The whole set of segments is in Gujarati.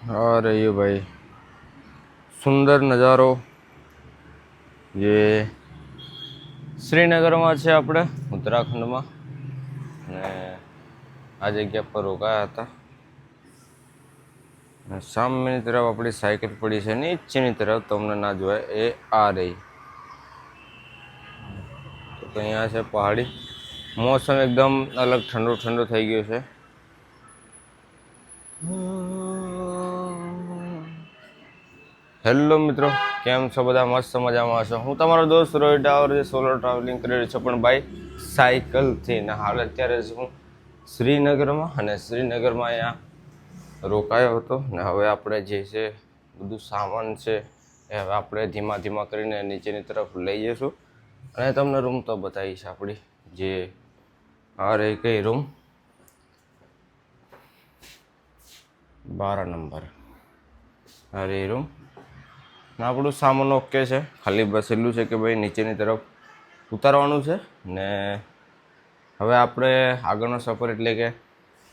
आ रही है भाई सुंदर नज़ारो જે શ્રીનગરમાં છે આપણે ઉત્તરાખંડમાં અને આ જગ્યા પર રોકાયા હતા અને સામેની તરફ આપણી સાયકલ પડી છે નીચેની તરફ તમને ના જોવાય એ આ રહી તો અહીંયા છે પહાડી મોસમ એકદમ અલગ ઠંડુ ઠંડુ થઈ ગયું છે હેલો મિત્રો કેમ છો બધા મસ્ત મજામાં છો હું તમારો દોસ્ત રોહિત ડાવર જે સોલો ટ્રાવેલિંગ કરી રહ્યો છું પણ ભાઈ સાયકલથી ને હાલ અત્યારે હું શ્રીનગરમાં અને શ્રીનગરમાં અહીંયા રોકાયો હતો ને હવે આપણે જે છે બધું સામાન છે એ હવે આપણે ધીમા ધીમા કરીને નીચેની તરફ લઈ જઈશું અને તમને રૂમ તો બતાવીશ આપણી જે આ રહી કઈ રૂમ 12 નંબર આ રહી રૂમ આપણું સામાન ઓકે છે ખાલી બસ એટલું છે કે ભાઈ નીચેની તરફ ઉતારવાનું છે ને હવે આપણે આગળનો સફર એટલે કે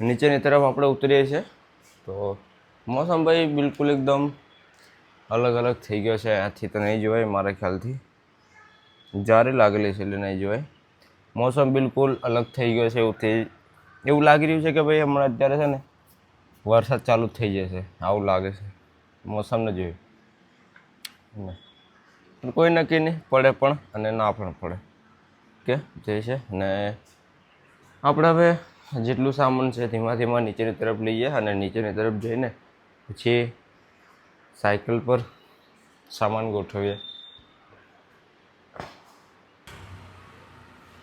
નીચેની તરફ આપણે ઉતરીએ છીએ તો મોસમ ભાઈ બિલકુલ એકદમ અલગ અલગ થઈ ગયો છે અહીંયાથી તો નહીં જોવાય મારા ખ્યાલથી જારી લાગેલી છે એટલે નહીં જોવાય મોસમ બિલકુલ અલગ થઈ ગયો છે એવું લાગી રહ્યું છે કે ભાઈ હમણાં અત્યારે છે ને વરસાદ ચાલુ થઈ જશે આવું લાગે છે મોસમને જોયું કોઈ નક્કી નહીં પડે પણ અને ના પણ પડે કે જે છે ને આપણે હવે જેટલું સામાન છે ધીમા ધીમા નીચેની તરફ લઈએ અને નીચેની તરફ જઈને પછી સાયકલ પર સામાન ગોઠવીએ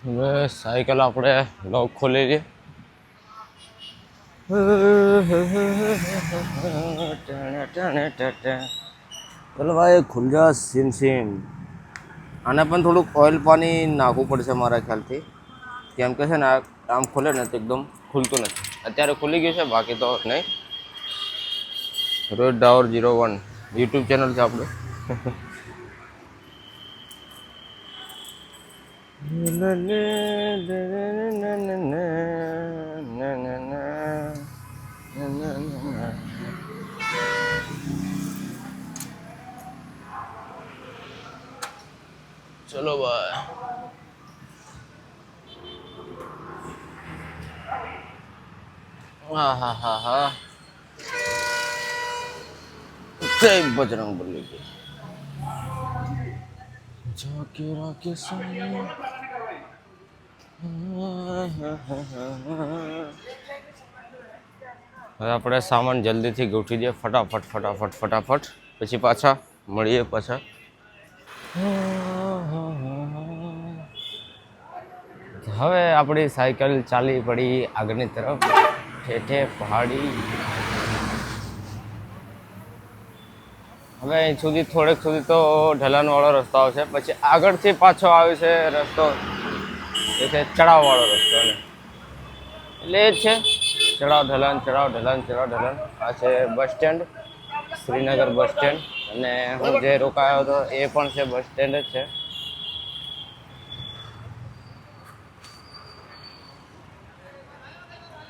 હવે સાયકલ આપણે લોક ખોલી લઈએ ચલો ભાઈ ખુલ જા સીમ સીમ આને પણ થોડુંક ઓઇલ પાણી નાખવું પડશે મારા ખ્યાલથી કેમ કે છે ને આમ ખોલે ને તો એકદમ ખુલતું નથી અત્યારે ખુલી ગયું છે બાકી તો નહીં રોહિત ડાવર 01 યુટ્યુબ ચેનલ છે આપણે चलो भाई हाँ हाँ हाँ हाँ जय बजरंग बली की जाके राके सामने હવે આપણે સામાન જલ્દીથી ગોઠવી દઈએ ફટાફટ પછી પાછા મળીએ પાછા હવે આપણી સાયકલ ચાલી પડી આગળની તરફ ઠેઠે પહાડી હવે અહીં સુધી થોડેક સુધી તો ઢલાનવાળો રસ્તો આવશે પછી આગળથી પાછો આવે છે રસ્તો એ છે ચડાવવાળો રસ્તો એટલે એ જ છે ચડાવ ઢલાન આ છે bus stand Srinagar bus stand અને હું જે રોકાયો હતો એ પણ છે બસ સ્ટેન્ડ જ છે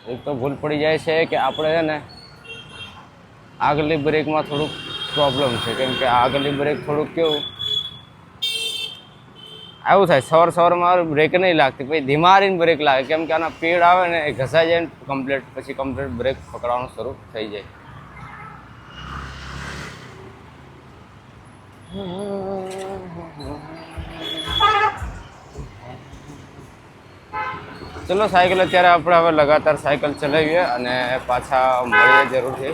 એક તો ભૂલ પડી જાય છે કે આપણે છે ને આગલી બ્રેકમાં થોડુંક પ્રોબ્લેમ છે કેમ કે આગલી બ્રેક થોડુંક કેવું આવું થાય સવારમાં બ્રેક નહીં લાગતી પછી ધીમા રહીને બ્રેક લાગે કેમ કે આના પેડ આવે ને એ ઘસાઈ જાય ને કમ્પ્લીટ બ્રેક પકડવાનું શરૂ થઈ જાય ચલો સાયકલ અત્યારે આપણે હવે લગાતાર સાયકલ ચલાવીએ અને પાછા મળીએ જરૂરથી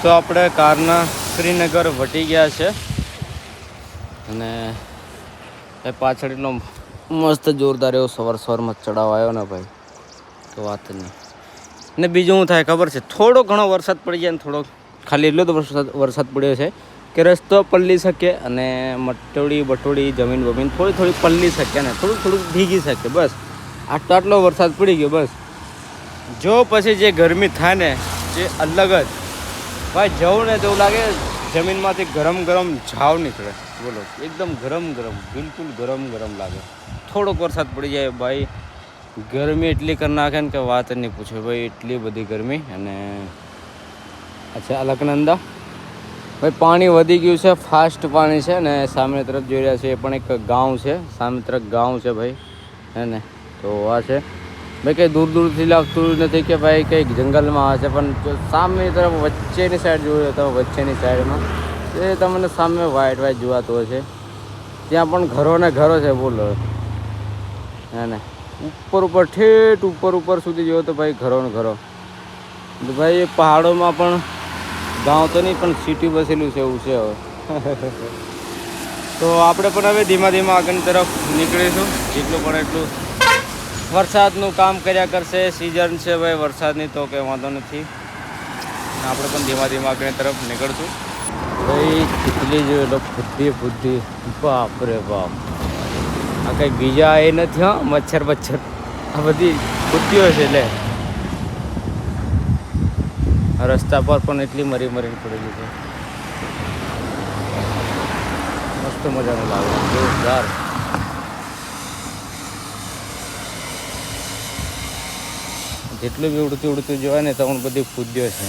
તો આપણે કારના શ્રીનગર વટી ગયા છે અને એ પાછળનો મસ્ત જોરદાર એવો સવારમાં ચડાવ આવ્યો ને ભાઈ તો વાત નહીં ને બીજું શું થાય ખબર છે થોડો ઘણો વરસાદ પડી જાય ને થોડો ખાલી એટલો તો વરસાદ પડ્યો છે કે રસ્તો પલળી શકે અને બટોડી જમીન થોડી પલળી શકે ને થોડુંક ભીગી શકે બસ આટલો વરસાદ પડી ગયો બસ જો પછી જે ગરમી થાય ને જે અલગ જ ભાઈ જવું ને તો એવું લાગે જમીનમાંથી ગરમ ગરમ ઝાવ નીકળે, બોલો એકદમ ગરમ ગરમ, બિલકુલ ગરમ ગરમ લાગે. થોડોક વરસાદ પડી જાય ભાઈ, ગરમી એટલી કરી નાખે ને કે વાત નહીં પૂછો ભાઈ, એટલી બધી ગરમી. અને અચ્છા અલકનંદા ભાઈ પાણી વધી ગયું છે, ફાસ્ટ પાણી છે ને. સામે તરફ જોઈ રહ્યા છે એ પણ એક ગામ છે, સામે તરફ ગામ છે ભાઈ, હે ને. તો આ છે ભાઈ, કંઈ દૂર દૂરથી લાગતું નથી કે ભાઈ કંઈક જંગલમાં હશે, પણ જો સામે તરફ વચ્ચેની સાઈડ જોયો તો વચ્ચેની સાઈડમાં એ તમને સામે વાઇટ વાઇટ જોવાતું હોય છે. ત્યાં પણ ઘરો ને ઘરો છે, બોલો હે ને. ઉપર ઉપર ઠેઠ ઉપર સુધી જોયો તો ભાઈ ઘરો ને ઘરો. ભાઈ એ પહાડોમાં પણ ગાંવ તો નહીં પણ સિટી બસેલું છે એવું છે હવે. તો આપણે પણ હવે ધીમા ધીમા આગળની તરફ નીકળીશું, જેટલું પણ એટલું. વરસાદનું કામ કર્યા કરશે, સિઝન છે ભાઈ વરસાદની, તો કંઈ વાંધો નથી. આપણે પણ ધીમા ધીમા આગળની તરફ નીકળશું ભાઈ. કેટલી જો બુદ્ધિ, બાપ રે બાપ. આ કંઈ બીજા એ નથી હા, મચ્છર આ બધી બુદ્ધિઓ છે. એટલે રસ્તા પર પણ એટલી મરીને પડેલી છે, મસ્ત મજાનું લાગે, જોરદાર. જેટલું બી ઉડતું જોવાય ને તો પણ બધી પૂજ્યો છે.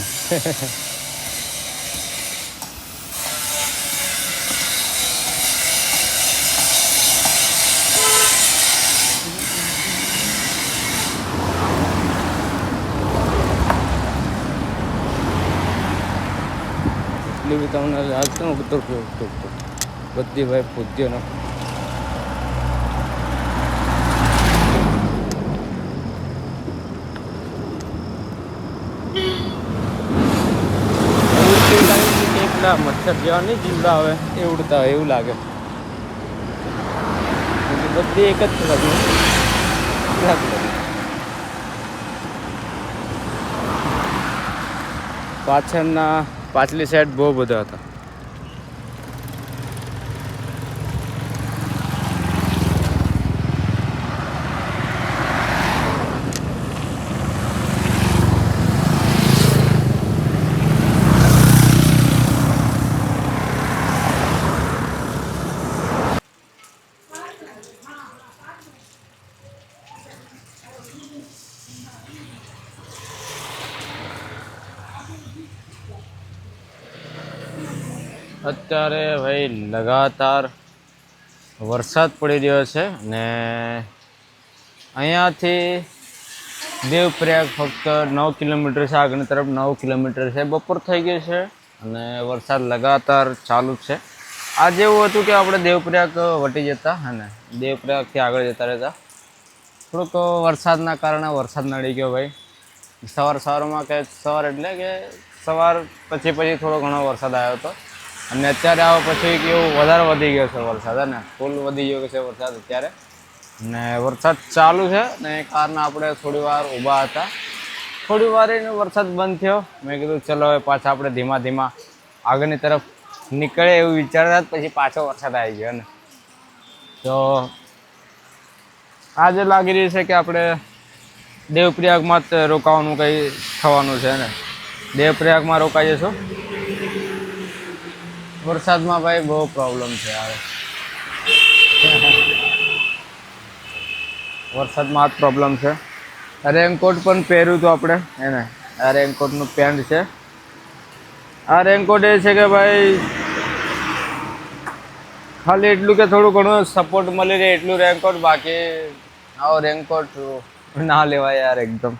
એટલી બી તમને લાગશે ને ઉડતો બધી ભાઈ પૂજ્યોનો. મચ્છર જેવા નહીં જીવડા આવે એ ઉડતા હોય એવું લાગે. બધી એક જ લાગે. પાછલી સાઈડ બહુ બધા હતા. અત્યારે ભાઈ લગાતાર વરસાદ પડી રહ્યો છે ને અહીંયાથી દેવપ્રયાગ ફક્ત 9 કિલોમીટર છે, આગળની તરફ 9 કિલોમીટર છે. બપોર થઈ ગઈ છે અને વરસાદ લગાતાર ચાલુ જ છે. આજે એવું હતું કે આપણે દેવપ્રયાગ વટી જતા હે ને, દેવપ્રયાગથી આગળ જતા રહેતા. થોડુંક વરસાદના કારણે વરસાદ નડી ગયો ભાઈ. સવારમાં કે સવાર એટલે કે સવાર પછી થોડો ઘણો વરસાદ આવ્યો હતો. અને અત્યારે આવો પછી કેવું વધારે વધી ગયો છે વરસાદ, હે ને. ફૂલ વધી ગયો છે વરસાદ અત્યારે. ને વરસાદ ચાલુ છે ને એ કારણે આપણે થોડી વાર ઊભા હતા. થોડી વાર એને વરસાદ બંધ થયો. મેં કીધું ચલો હવે પાછા આપણે ધીમા ધીમા આગળની તરફ નીકળે એવું વિચારતા, પછી પાછો વરસાદ આવી ગયો ને. તો આજે લાગી રહ્યું છે કે આપણે દેવપ્રયાગમાં જ રોકાવાનું કંઈ થવાનું છે ને. દેવપ્રયાગમાં રોકાઈ જશું. વરસાદમાં ભાઈ બહુ પ્રોબ્લેમ છે હવે. વરસાદમાં જ પ્રોબ્લેમ છે. રેનકોટ પણ પહેર્યું હતું આપણે, હે ને. આ રેનકોટનું પેન્ટ છે. આ રેનકોટ એ છે કે ભાઈ ખાલી એટલું કે થોડું ઘણું સપોર્ટ મળી રહે એટલું રેનકોટ, બાકી આવો રેનકોટ ના લેવાય યાર એકદમ,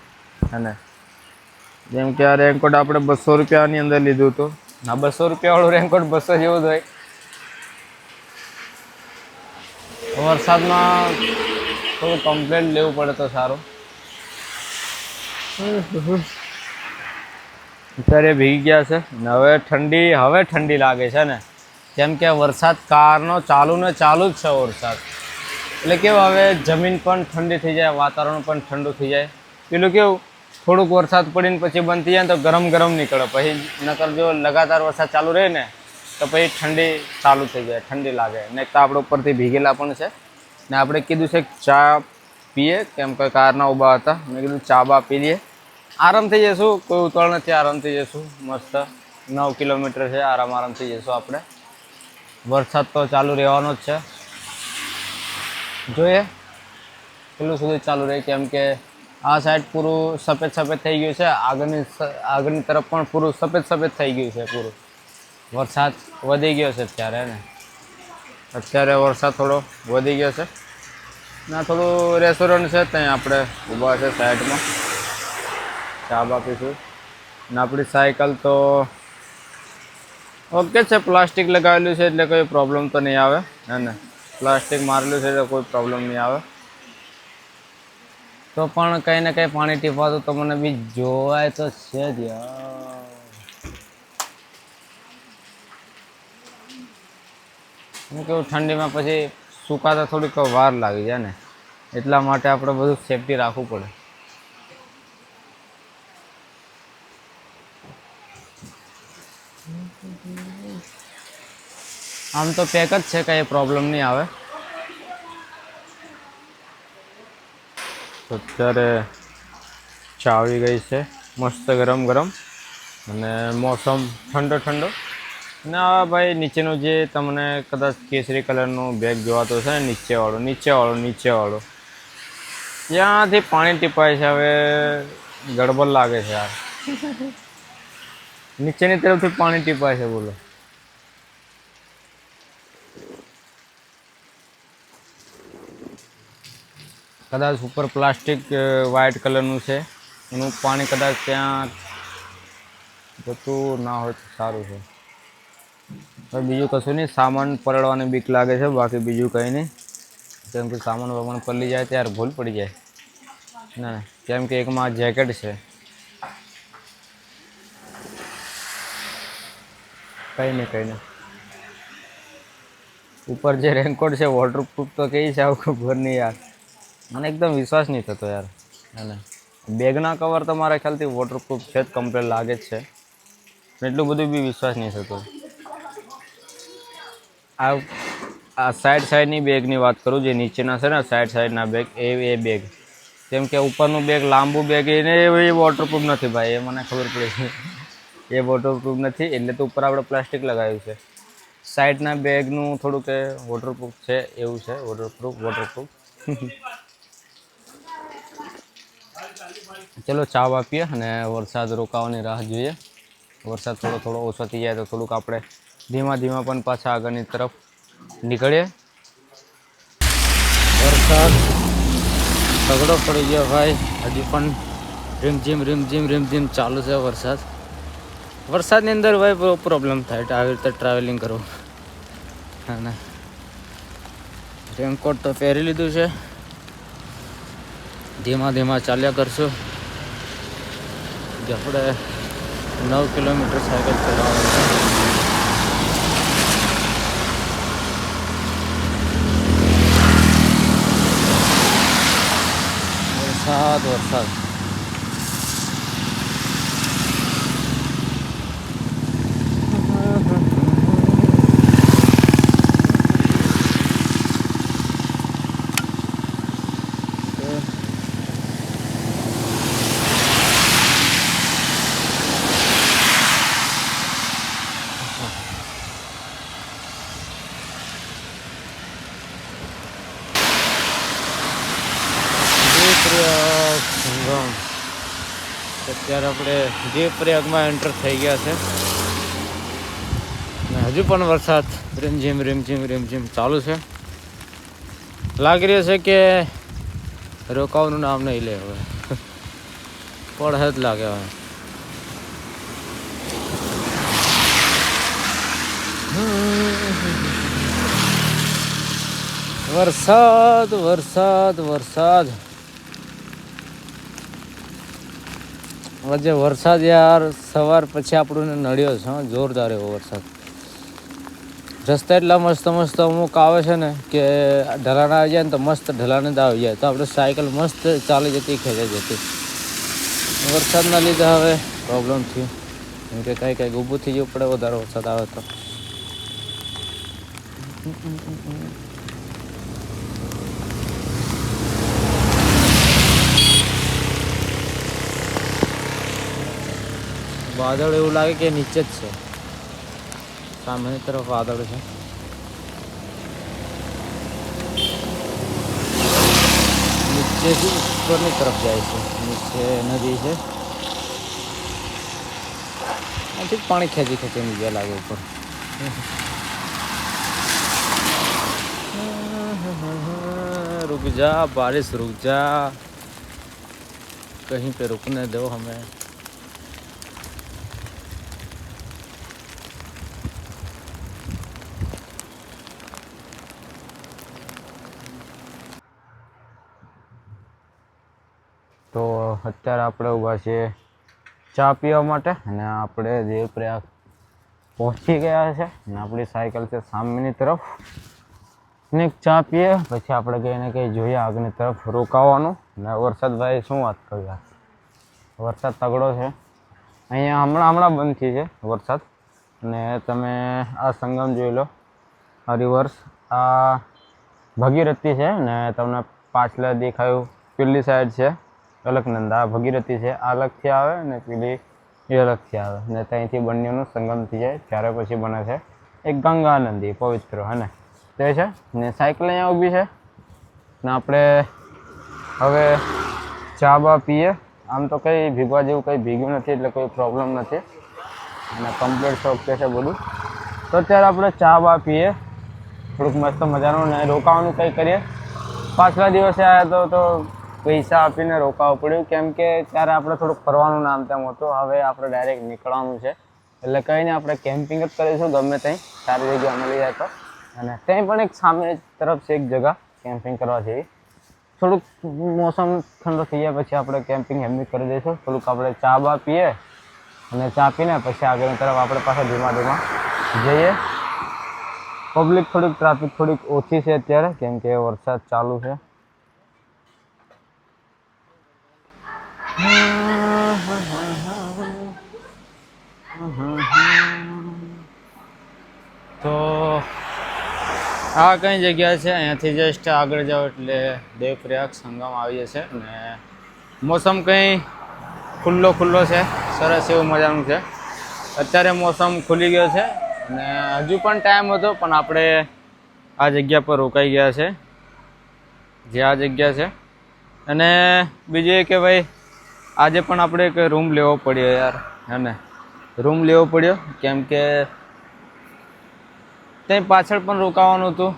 હે ને. જેમ કે આ રેનકોટ આપણે 200 રૂપિયાની અંદર લીધું હતું. ના 200 રૂપિયાવાળું રેનકોટ 200 જેવું જ હોય. વરસાદમાં થોડું કમ્પ્લેટ લેવું પડે તો સારું. અત્યારે ભીગી ગયા છે ને હવે ઠંડી લાગે છે ને. કેમ કે વરસાદ કારનો ચાલુ જ છે વરસાદ. એટલે કેવું હવે જમીન પણ ઠંડી થઈ જાય, વાતાવરણ પણ ઠંડુ થઈ જાય. પેલું કેવું થોડુંક વરસાદ પડીને પછી બંધ થઈ જાય ને તો ગરમ નીકળે. પછી નકર જો લગાતાર વરસાદ ચાલુ રહે ને તો પછી ઠંડી ચાલુ થઈ જાય, ઠંડી લાગે. ને તો આપણે ઉપરથી ભીગેલા પણ છે ને. આપણે કીધું છે ચા પીએ, કેમ કે કારના ઊભા હતા. મેં કીધું ચા બા પી લઈએ, આરામ થઈ જશું. કોઈ ઉતાવળ નથી, આરામ થઈ જશું મસ્ત. 9 કિલોમીટર છે, આરામથી જઈશું આપણે. વરસાદ તો ચાલુ રહેવાનો જ છે, જોઈએ કેટલું સુધી ચાલુ રહે, કેમ કે આ સાઈડ પૂરું સફેદ થઈ ગયું છે, આગળની તરફ પણ પૂરું સફેદ થઈ ગયું છે પૂરું. વરસાદ વધી ગયો છે અત્યારે વરસાદ થોડો વધી ગયો છે. ના થોડું રેસ્ટોરન્ટ છે ત્યાં આપણે ઊભા છે સાઈડમાં, ચા આપીશું. ને આપણી સાયકલ તો ઓકે છે, પ્લાસ્ટિક લગાવેલું છે એટલે કોઈ પ્રોબ્લેમ તો નહીં આવે, હે ને. પ્લાસ્ટિક મારેલું છે એટલે કોઈ પ્રોબ્લેમ નહીં આવે. તો પણ કંઈ ને કંઈ પાણી ટીપાતું તો મને બી જોવાય તો છે જ યાર. કેવું ઠંડીમાં પછી સુકાતા થોડીક વાર લાગી જાય ને, એટલા માટે આપણે બધું સેફટી રાખવું પડે. આમ તો પેક જ છે, કંઈ પ્રોબ્લેમ નહીં આવે. અત્યારે ચા આવી ગઈ છે મસ્ત ગરમ અને મોસમ ઠંડો. અને આ ભાઈ નીચેનું જે તમને કદાચ કેસરી કલરનું બેગ જોવાતો છે ને, નીચેવાળો ત્યાંથી પાણી ટીપાય છે. હવે ગડબડ લાગે છે યાર, નીચેની તરફથી પાણી ટીપાય છે, બોલો. કદાચ ઉપર પ્લાસ્ટિક વ્હાઇટ કલરનું છે, એનું પાણી કદાચ ત્યાં જતું ના હોય તો સારું છે. બીજું કશું નહીં, સામાન પલળવાની બીક લાગે છે, બાકી બીજું કંઈ નહીં. કેમ કે સામાન પલળી જાય ત્યારે ભૂલ પડી જાય ના, કેમ કે એકમાં જેકેટ છે. કંઈ નહીં. ઉપર જે રેનકોટ છે વોટરપ્રૂફ તો કહી છે, આવું ખબર નહીં યાર, મને એકદમ વિશ્વાસ નહીં થતો યાર. અને બેગના કવર તો મારા ખ્યાલથી વોટરપ્રૂફ છે જ, કમ્પ્લેટ લાગે જ છે. એટલું બધું બી વિશ્વાસ નહીં થતો. આ સાઈડની બેગની વાત કરું, જે નીચેના છે ને સાઈડના બેગ, એ બેગ. કેમ કે ઉપરનું બેગ, લાંબુ બેગ, એને એ વોટરપ્રૂફ નથી ભાઈ, એ મને ખબર પડી છે. એ વોટરપ્રૂફ નથી, એટલે તો ઉપર આપણે પ્લાસ્ટિક લગાવ્યું છે. સાઈડના બેગનું થોડુંક વોટરપ્રૂફ છે, એવું છે. વોટરપ્રૂફ ચલો ચા આપીએ અને વરસાદ રોકાવાની રાહ જોઈએ. વરસાદ થોડો ઓછો થઈ જાય તો થોડુંક આપણે ધીમા પણ પાછા આગળની તરફ નીકળીએ. વરસાદ તગડો પડી ગયો ભાઈ, હજી પણ રીમઝીમ ચાલુ છે વરસાદ. વરસાદની અંદર ભાઈ બહુ પ્રોબ્લેમ થાય આવી રીતે ટ્રાવેલિંગ કરવું. અને રેનકોટ તો પહેરી લીધું છે, ધીમા ચાલ્યા કરશું. આપણે 9 કિલોમીટર સાયકલ ચલાવવાનું છે. વરસાદ અત્યારે આપણે દેવપ્રયાગમાં એન્ટર થઈ ગયા છે અને હજુ પણ વરસાદ રીમઝીમ ચાલુ છે. લાગી રહ્યું છે કે રોકાવાનું નામ નહીં લે, હવે પડે જ લાગે. હવે વરસાદ આજે વરસાદ યાર સવાર પછી આપણને નડ્યો છે, જોરદાર એવો વરસાદ. રસ્તા એટલા મસ્ત અમુક આવે છે ને કે ઢલાણ આવી જાય ને તો મસ્ત ઢલાણ જ આવી જાય, તો આપણે સાયકલ મસ્ત ચાલી જતી, ખેંચાઈ જતી. વરસાદના લીધે હવે પ્રોબ્લેમ થયું, કેમ કે કંઈક ઊભું થઈ જવું પડે વધારે વરસાદ આવે તો. વાદળ એવું લાગે કે નીચે જ છે, સામેની તરફ વાદળ છે. નીચેથી ઉપરની તરફ જાય છે, નીચે નદી છે, અહીંથી પાણી ખેંચી ખેંચીને ગયા લાગે ઉપર. रुक जा बारिश रुक जा, कहीं पे रुकने दो हमें. તો અત્યારે આપણે ઊભા છીએ ચા પીવા માટે, અને આપણે દેવપ્રયાગ પહોંચી ગયા છે, અને આપણી સાયકલ છે સામેની તરફ. ને ચા પીએ પછી આપણે કંઈ ને કંઈ જોઈએ આગળની તરફ રોકાવાનું. ને વરસાદ ભાઈ શું વાત કરું યાર, વરસાદ તગડો છે અહીંયા. હમણાં બંધ થઈ છે વરસાદ. અને તમે આ સંગમ જોઈ લો, આ રિવર્સ, આ ભગીરથી છે ને તમને પાછળ દેખાયું પેલી સાઈડ છે અલકનંદા. ભગીરથી છે આ અલગથી આવે ને પેલી એ અલગથી આવે, ને ત્યાંથી બંનેનું સંગમ થઈ જાય ત્યારે પછી બને છે એક ગંગા નદી પવિત્ર, હે ને તે છે. ને સાયકલ અહીંયા ઊભી છે ને આપણે હવે ચા બા પીએ. આમ તો કંઈ ભીગવા જેવું કંઈ ભીગ્યું નથી એટલે કોઈ પ્રોબ્લેમ નથી, અને કમ્પ્લીટ શોખ છે બધું. તો અત્યારે આપણે ચા બા પીએ, થોડુંક મસ્ત મજાનું, ને રોકાવાનું કંઈ કરીએ. પાછલા દિવસે આવ્યા તો પૈસા આપીને રોકાવું પડ્યું, કેમ કે ત્યારે આપણે થોડુંક ફરવાનું નામ તેમ હતું. હવે આપણે ડાયરેક્ટ નીકળવાનું છે એટલે કંઈ નહીં, આપણે કેમ્પિંગ જ કરીશું ગમે ત્યાં સારી જગ્યા મળી જાય તો. અને ત્યાં પણ એક સામે તરફ છે એક જગ્યા કેમ્પિંગ કરવા જેવી. થોડુંક મોસમ ઠંડો થઈ જાય પછી આપણે કેમ્પિંગ એમની કરી દઈશું. થોડુંક આપણે ચા બા પીએ, અને ચા પીને પછી આગળની તરફ આપણે પાછા ધીમા ધીમા જઈએ. પબ્લિક થોડીક, ટ્રાફિક થોડીક ઓછી છે અત્યારે, કેમ કે વરસાદ ચાલુ છે. તો આ કઈ જગ્યા છે, અહીંયાથી જસ્ટ આગળ જાઓ એટલે દેવપ્રયાગ સંગમ આવી જશે. ને મોસમ કંઈ ખુલ્લો છે, સરસ એવું મજાનું છે. અત્યારે મોસમ ખુલી ગયો છે, અને હજુ પણ ટાઈમ હતો પણ આપણે આ જગ્યા પર રોકાઈ ગયા છે, જે આ જગ્યા છે. અને બીજું એ કે ભાઈ આજે પણ આપણે એક રૂમ લેવો પડ્યો યાર, હે ને રૂમ લેવો પડ્યો, કેમ કે ત્યાં પાછળ પણ રોકાવાનું હતું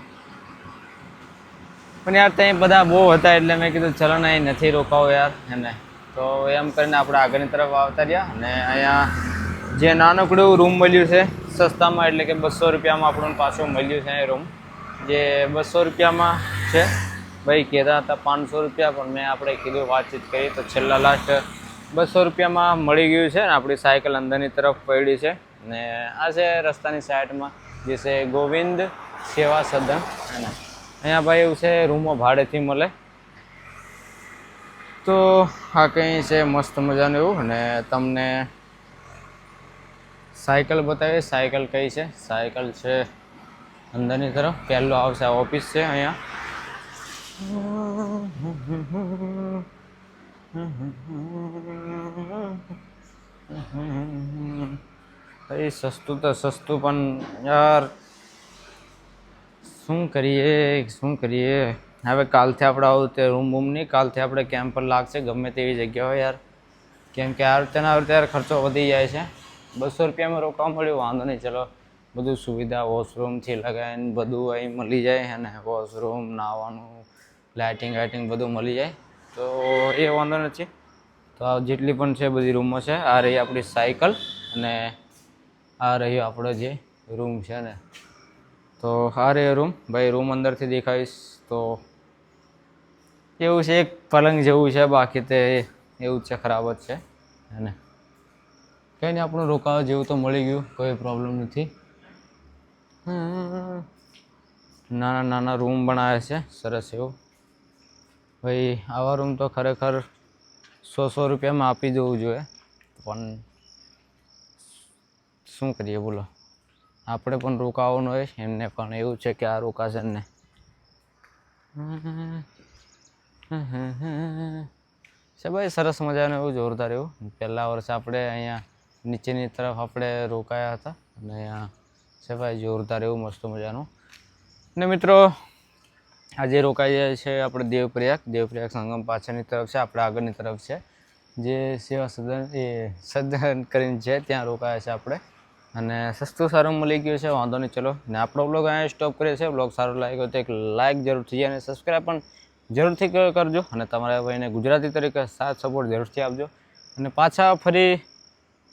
પણ યાર ત્યાં બધા બહુ હતા એટલે મેં કીધું ચલો ને અહીં નથી રોકાવો યાર, હે ને. તો એમ કરીને આપણે આગળની તરફ આવતા રહ્યા. અને અહીંયા જે નાનકડું રૂમ મળ્યું છે સસ્તામાં, એટલે કે 200 રૂપિયામાં આપણને પાછું મળ્યું છે એ રૂમ, જે 200 રૂપિયામાં છે. ભાઈ કહેતા હતા 500 રૂપિયા, પણ મેં આપણે કીધું વાતચીત કરી તો છેલ્લા લાસ્ટ 200 રૂપિયામાં મળી ગયું છે. ને આપણી સાયકલ અંદરની તરફ પડી છે, ને આ છે રસ્તાની સાઈડમાં જે છે ગોવિંદ સેવા સદન, અને અહીંયા ભાઈ એવું છે રૂમો ભાડેથી મળે. તો આ કંઈ છે મસ્ત મજાનું એવું. અને તમને સાયકલ બતાવીએ, સાયકલ કઈ છે. સાયકલ છે અંદરની તરફ, પહેલો આવશે ઓફિસ છે અહીંયા. ભાઈ સસ્તું તો સસ્તું, પણ યાર શું કરીએ. હવે કાલથી આપણે આવું તે રૂમ નહીં, કાલથી આપણે કેમ્પ પર લાગશે ગમે તેવી જગ્યા હોય યાર, કેમ કે આ ત્યારે ખર્ચો વધી જાય છે. 200 રૂપિયામાં રોકાવા મળ્યું, વાંધો નહીં, ચલો બધું સુવિધા વોશરૂમથી લગાવીને બધું અહીં મળી જાય, અને વોશરૂમ, નાહવાનું, લાઇટિંગ બધું મળી જાય, તો એ વાંધો નથી. તો આ જેટલી પણ છે બધી રૂમો છે. આ રહી આપણી સાયકલ, અને આ રહ્યો આપણો જે રૂમ છે ને. તો આ રહ્યો રૂમ ભાઈ, રૂમ અંદરથી દેખાવીશ તો એવું છે, એક પલંગ જેવું છે, બાકી તે એવું જ છે, ખરાબ જ છે, હે ને. કંઈ નહીં, આપણું રોકાવા જેવું તો મળી ગયું, કોઈ પ્રોબ્લેમ નથી. નાના રૂમ બનાવ્યા છે સરસ એવું. ભાઈ આવા રૂમ તો ખરેખર 100 રૂપિયામાં આપી દેવું જોઈએ, પણ શું કરીએ બોલો, આપણે પણ રોકાવાનું હોય, એમને પણ એવું છે કે આ રોકાશે ને. છે ભાઈ સરસ મજાનું એવું, જોરદાર એવું. પહેલા વર્ષે આપણે અહીંયા નીચેની તરફ આપણે રોકાયા હતા અને અહીંયા છે ભાઈ જોરદાર એવું મસ્ત મજાનું. ને મિત્રો આજે રોકાઈ જાય છે આપણે દેવપ્રયાગ સંગમ પાછળની તરફ છે, આપણે આગળની તરફ છે જે સેવા સદન કરીને છે, ત્યાં રોકાયા છે આપણે. અને સસ્તું સારું મળી ગયું છે, વાંધો નહીં. ચલો ને આપણો બ્લોગ અહીંયા સ્ટોપ કરીએ છીએ. બ્લોગ સારો લાગ્યો તો એક લાઇક જરૂરથી અને સબસ્ક્રાઈબ પણ જરૂરથી કરજો અને તમારા ભાઈને ગુજરાતી તરીકે સાથ સપોર્ટ જરૂરથી આપજો. અને પાછા ફરી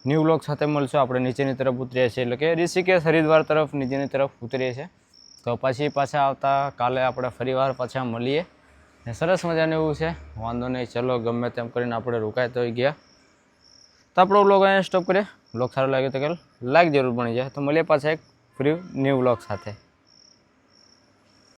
ન્યૂ બ્લોગ સાથે મળશું. આપણે નીચેની તરફ ઉતરીએ છીએ, એટલે કે ઋષિકેશ હરિદ્વાર તરફ નીચેની તરફ ઉતરીએ છીએ. તો પછી પાછા આવતા કાલે આપણે ફરીવાર પાછા મળીએ ને સરસ મજાનું એવું છે, વાંધો નહીં. ચલો ગમે તેમ કરીને આપણે રોકાય તો ગયા. તો આપણો બ્લોગ અહીંયા સ્ટોપ કરીએ. બ્લોગ સારો લાગ્યો તો કે લાઈક જરૂર બની જાય. તો મળીએ પાછા એક ફ્રી ન્યૂ બ્લોગ સાથે.